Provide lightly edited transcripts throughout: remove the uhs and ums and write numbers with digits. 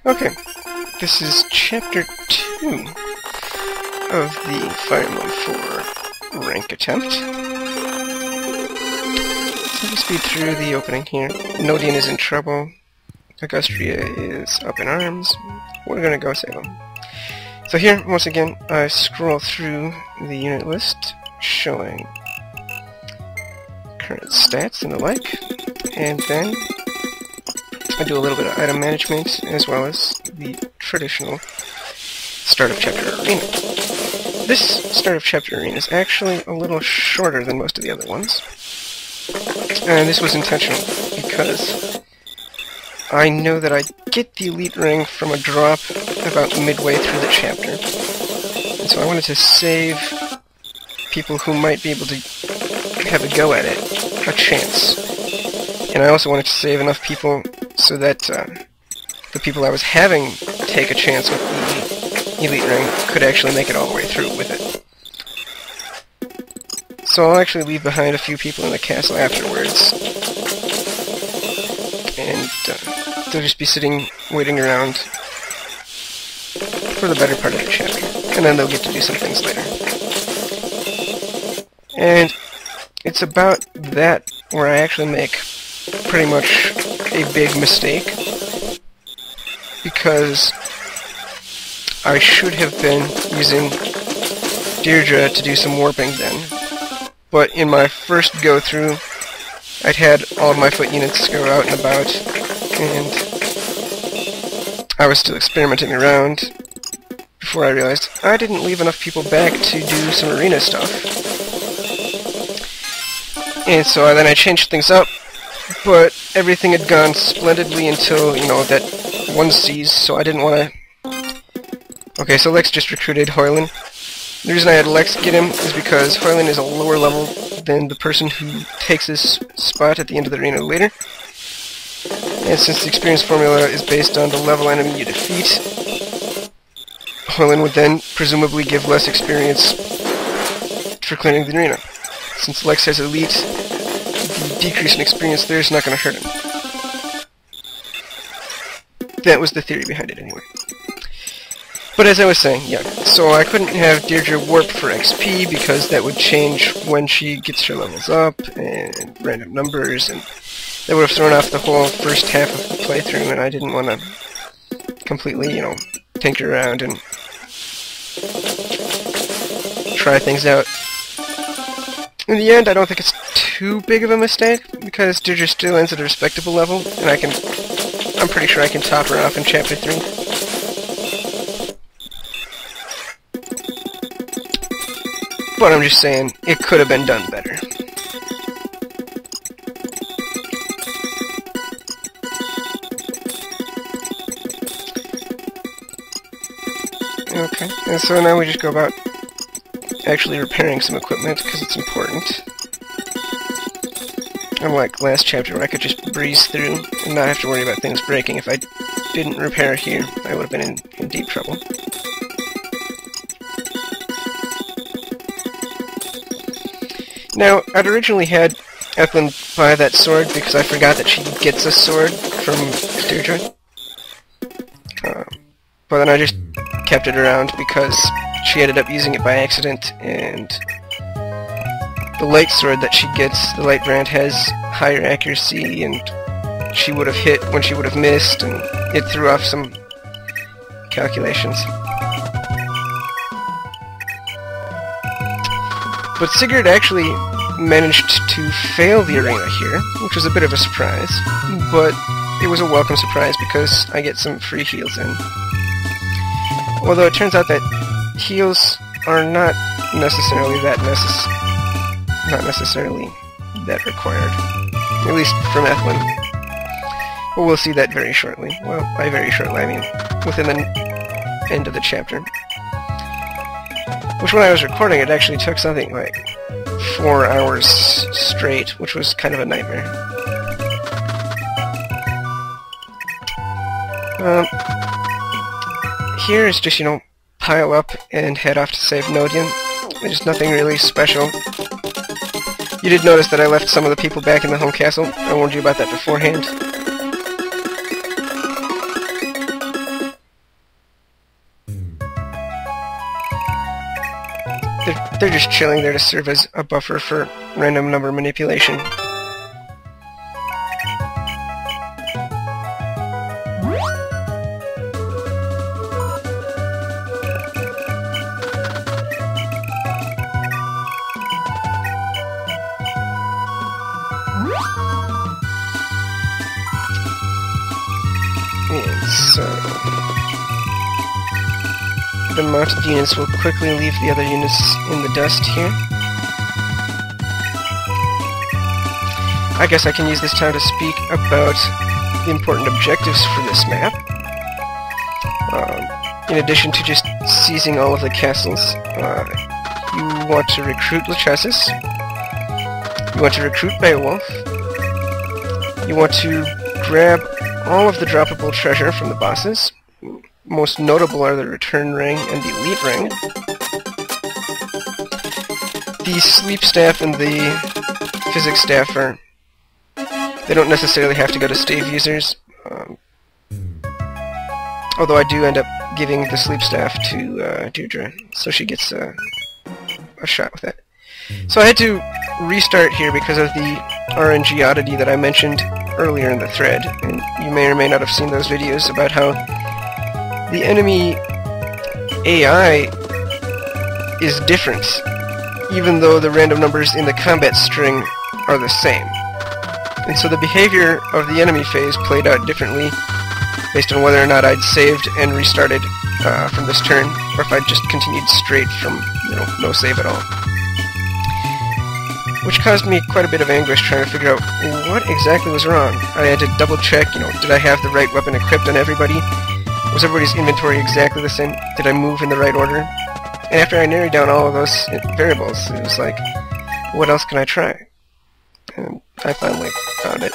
Okay, this is Chapter 2 of the Fire Mode 4 rank attempt. So we speed through the opening here. Nodian is in trouble. Augustria is up in arms. We're gonna go save him. So here, once again, I scroll through the unit list showing current stats and the like, and then I do a little bit of item management as well as the traditional start of chapter arena. This start of chapter arena is actually a little shorter than most of the other ones, and this was intentional because I know that I get the elite ring from a drop about midway through the chapter, and so I wanted to save people who might be able to have a go at it a chance. And I also wanted to save enough people so that the people I was having take a chance with the elite ring could actually make it all the way through with it. So I'll actually leave behind a few people in the castle afterwards, and they'll just be sitting, waiting around for the better part of the chapter, and then they'll get to do some things later. And it's about that where I actually make pretty much a big mistake, because I should have been using Deirdre to do some warping then, but in my first go-through I'd had all of my foot units go out and about, and I was still experimenting around before I realized I didn't leave enough people back to do some arena stuff. And so then I changed things up, but everything had gone splendidly until, you know, that one sees, so I didn't want to... Okay, so Lex just recruited Hoyland. The reason I had Lex get him is because Hoyland is a lower level than the person who takes his spot at the end of the arena later. And since the experience formula is based on the level enemy you defeat, Hoyland would then presumably give less experience for clearing the arena. Since Lex has elite, the decrease in experience there is not going to hurt him. That was the theory behind it anyway. But as I was saying, yeah, so I couldn't have Deirdre warp for XP because that would change when she gets her levels up and random numbers, and that would have thrown off the whole first half of the playthrough, and I didn't want to completely, you know, tinker around and try things out. In the end, I don't think it's too big of a mistake, because Deirdre still ends at a respectable level, and I'm pretty sure I can top her off in Chapter 3. But I'm just saying, it could have been done better. Okay, and so now we just go about actually repairing some equipment, because it's important. Unlike last chapter where I could just breeze through and not have to worry about things breaking. If I didn't repair here, I would have been in deep trouble. Now, I'd originally had Ethlyn buy that sword because I forgot that she gets a sword from Deirdre. But then I just kept it around because she ended up using it by accident, and the light sword that she gets, the light brand, has higher accuracy, and she would have hit when she would have missed, and it threw off some calculations. But Sigurd actually managed to fail the arena here, which was a bit of a surprise, but it was a welcome surprise because I get some free heals in. Although it turns out that heals are not necessarily that required, at least from Ethlyn. But we'll see that very shortly. Well, by very shortly I mean within the end of the chapter. Which, when I was recording, it actually took something like 4 hours straight, which was kind of a nightmare. Here is just, you know, pile up and head off to save Nodian. There's nothing really special. You did notice that I left some of the people back in the home castle. I warned you about that beforehand. they're just chilling there to serve as a buffer for random number manipulation. And so the mounted units will quickly leave the other units in the dust here. I guess I can use this time to speak about the important objectives for this map. In addition to just seizing all of the castles, you want to recruit Lachesis, you want to recruit Beowulf, you want to grab all of the droppable treasure from the bosses. Most notable are the Return Ring and the Elite Ring. The Sleep Staff and the Physics Staff they don't necessarily have to go to stave users, although I do end up giving the Sleep Staff to Deirdre, so she gets a shot with that. So I had to restart here because of the RNG oddity that I mentioned earlier in the thread, and you may or may not have seen those videos about how the enemy AI is different, even though the random numbers in the combat string are the same. And so the behavior of the enemy phase played out differently based on whether or not I'd saved and restarted from this turn, or if I'd just continued straight from, no save at all. Which caused me quite a bit of anguish trying to figure out what exactly was wrong. I had to double check, did I have the right weapon equipped on everybody? Was everybody's inventory exactly the same? Did I move in the right order? And after I narrowed down all of those variables, it was like, what else can I try? And I finally found it.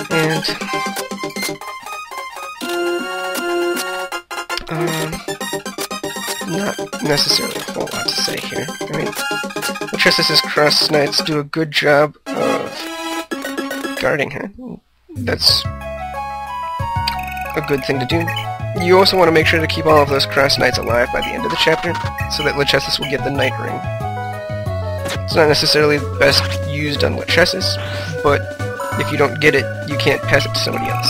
And not necessarily a whole lot to say here. I mean, Lachesis' Cross Knights do a good job of guarding her. That's a good thing to do. You also want to make sure to keep all of those Cross Knights alive by the end of the chapter, so that Lachesis will get the Knight Ring. It's not necessarily best used on Lachesis, but if you don't get it, you can't pass it to somebody else.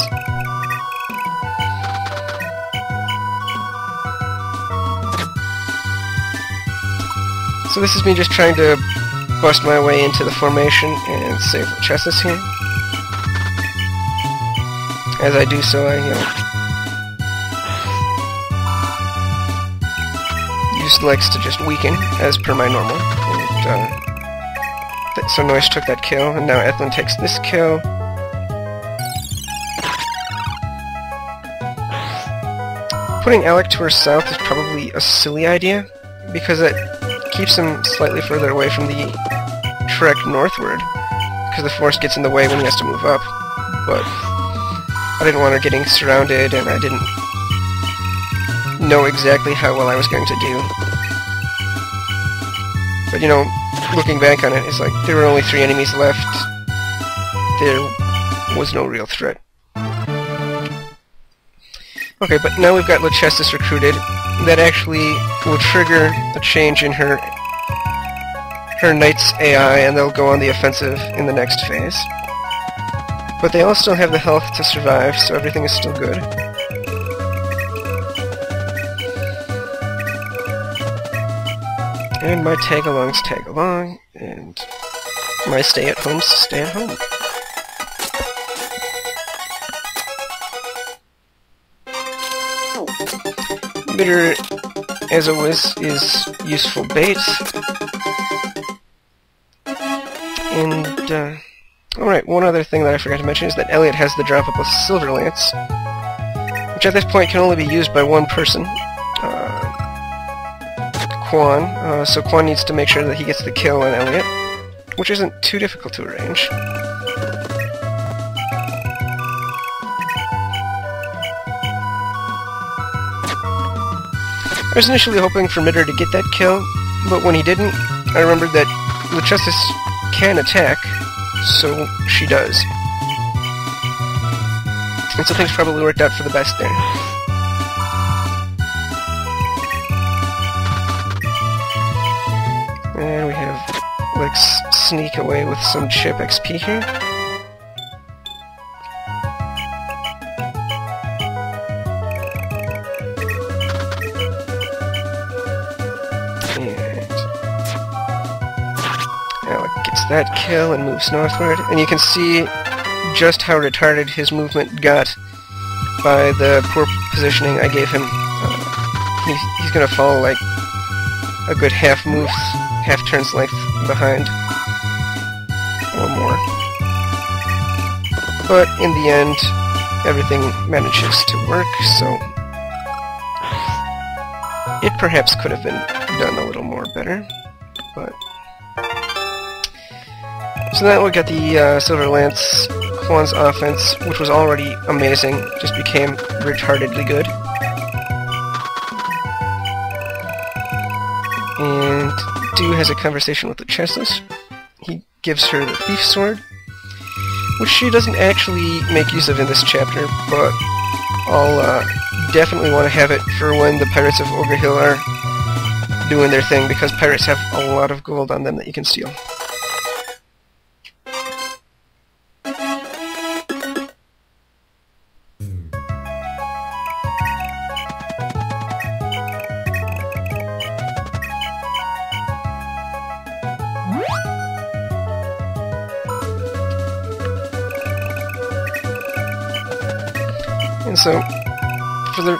So this is me just trying to bust my way into the formation and save Lachesis here. As I do so, I, use Lex to just weaken, as per my normal. And, so Noish took that kill, and now Ethlin takes this kill. Putting Alec to her south is probably a silly idea, because it keeps him slightly further away from the trek northward, because the force gets in the way when he has to move up. But I didn't want her getting surrounded, and I didn't know exactly how well I was going to do. But looking back on it, it's like there were only 3 enemies left. There was no real threat. Okay, but now we've got Lachesis recruited. That actually will trigger a change in her Knight's AI, and they'll go on the offensive in the next phase. But they all still have the health to survive, so everything is still good. And my tag-alongs tag along, and my stay-at-homes stay at home. Bitter, as always, is useful bait. And, alright, one other thing that I forgot to mention is that Elliot has the droppable Silver Lance, which at this point can only be used by one person, Quan, so Quan needs to make sure that he gets the kill on Elliot, which isn't too difficult to arrange. I was initially hoping for Mitter to get that kill, but when he didn't, I remembered that Lachesis can attack, so she does. And so things probably worked out for the best there. And we have let's sneak away with some chip XP here. And Alec gets that kill and moves northward. And you can see just how retarded his movement got by the poor positioning I gave him. He's gonna fall like a good half turns length behind, or more. But in the end, everything manages to work, so it perhaps could have been done a little more better, but... So now we got the Silver Lance Quan's offense, which was already amazing, just became retardedly good. And Dew has a conversation with the Chessless. He gives her the Thief Sword, which she doesn't actually make use of in this chapter, but I'll definitely want to have it for when the Pirates of Ogre Hill are doing their thing, because pirates have a lot of gold on them that you can steal. And so, for the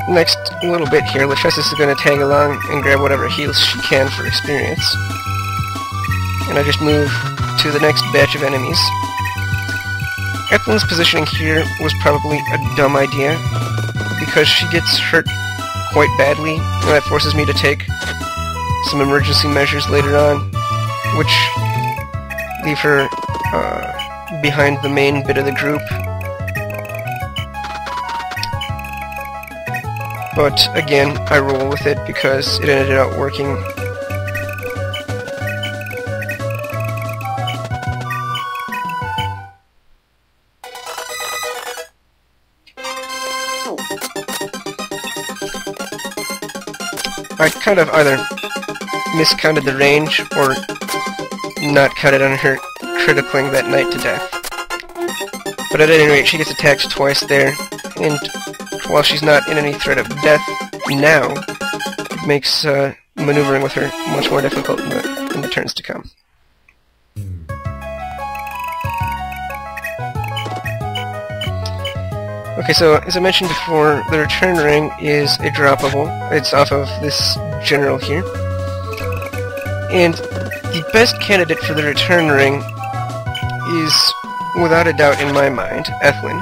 next little bit here, Lachesis is going to tag along and grab whatever heals she can for experience. And I just move to the next batch of enemies. Ethlyn's positioning here was probably a dumb idea, because she gets hurt quite badly, and that forces me to take some emergency measures later on, which leave her behind the main bit of the group. But again, I roll with it because it ended up working. I kind of either miscounted the range or not counted on her criticalling that knight to death. But at any rate, she gets attacked twice there, and while she's not in any threat of death now, it makes maneuvering with her much more difficult in the turns to come. Okay, so as I mentioned before, the return ring is a droppable. It's off of this general here. And the best candidate for the return ring is, without a doubt in my mind, Ethlyn.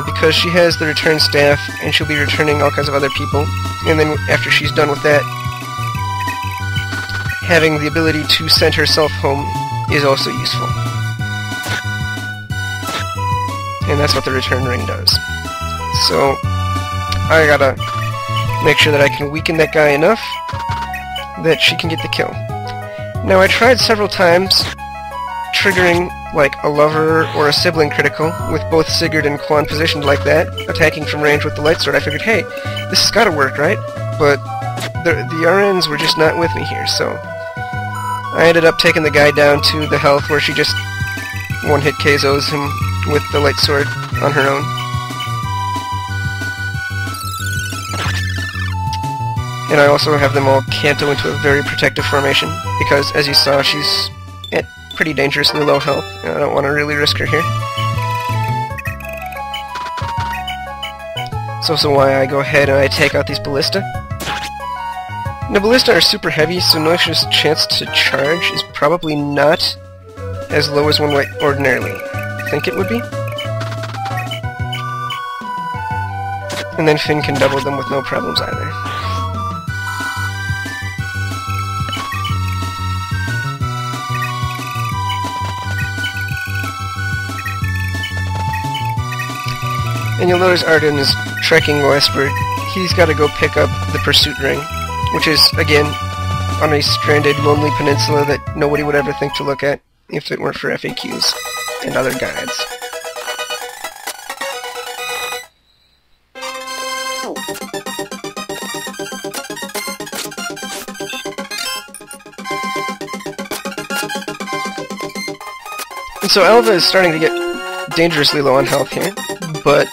Because she has the return staff, and she'll be returning all kinds of other people, and then after she's done with that, having the ability to send herself home is also useful. And that's what the return ring does. So, I gotta make sure that I can weaken that guy enough that she can get the kill. Now, I tried several times triggering like a lover or a sibling critical, with both Sigurd and Quan positioned like that, attacking from range with the light sword. I figured, hey, this has got to work, right? But the RNs were just not with me here, so I ended up taking the guy down to the health where she just one-hit KOs him with the light sword on her own. And I also have them all canto into a very protective formation, because as you saw, she's at pretty dangerously low health, and I don't want to really risk her here. It's also why I go ahead and I take out these ballista. Now, ballista are super heavy, so Noisha's chance to charge is probably not as low as one might ordinarily think it would be. And then Finn can double them with no problems either. And you'll notice Arden is trekking westward. He's got to go pick up the pursuit ring, which is, again, on a stranded, lonely peninsula that nobody would ever think to look at if it weren't for FAQs and other guides. So Alva is starting to get dangerously low on health here, but